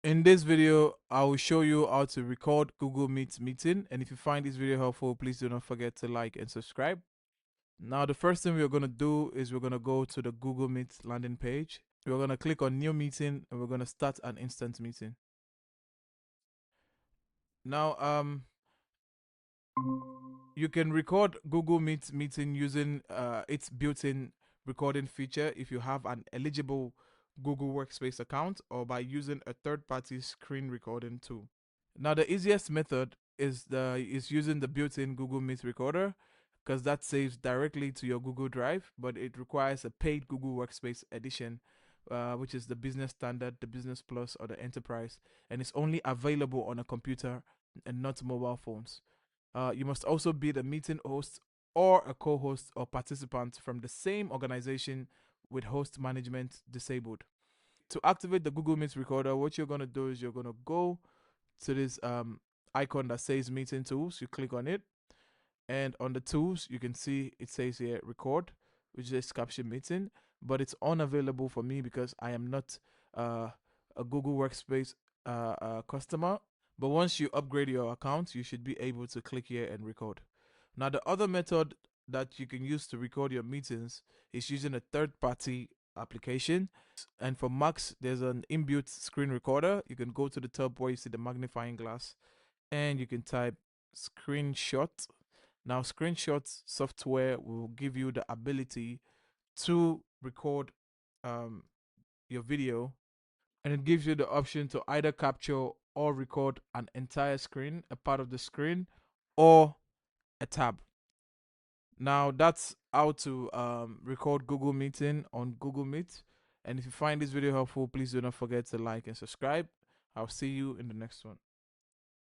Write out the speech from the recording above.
In this video, I will show you how to record Google Meet meeting. And if you find this video helpful, please do not forget to like and subscribe. Now, the first thing we're going to do is we're going to go to the Google Meet landing page. We're going to click on new meeting and we're going to start an instant meeting. Now, you can record Google Meet meeting using its built-in recording feature if you have an eligible Google Workspace account or by using a third-party screen recording tool. Now, the easiest method is using the built-in Google Meet recorder because that saves directly to your Google Drive, but it requires a paid Google Workspace edition, which is the business standard, the business plus, or the enterprise, and it's only available on a computer and not mobile phones. You must also be the meeting host or a co-host or participant from the same organization with host management disabled. To activate the Google Meet recorder, what you're going to do is you're going to go to this icon that says meeting tools. You click on it, and on the tools you can see it says here record, which is caption meeting, but it's unavailable for me because I am not a Google Workspace customer. But once you upgrade your account, you should be able to click here and record. Now, the other method that you can use to record your meetings is using a third party application. And for Macs, there's an inbuilt screen recorder. You can go to the top where you see the magnifying glass and you can type screenshot. Now, screenshot software will give you the ability to record um, your video, and it gives you the option to either capture or record an entire screen, a part of the screen, or a tab. Now, that's how to record Google Meeting on Google Meet. And if you find this video helpful, please do not forget to like and subscribe. I'll see you in the next one.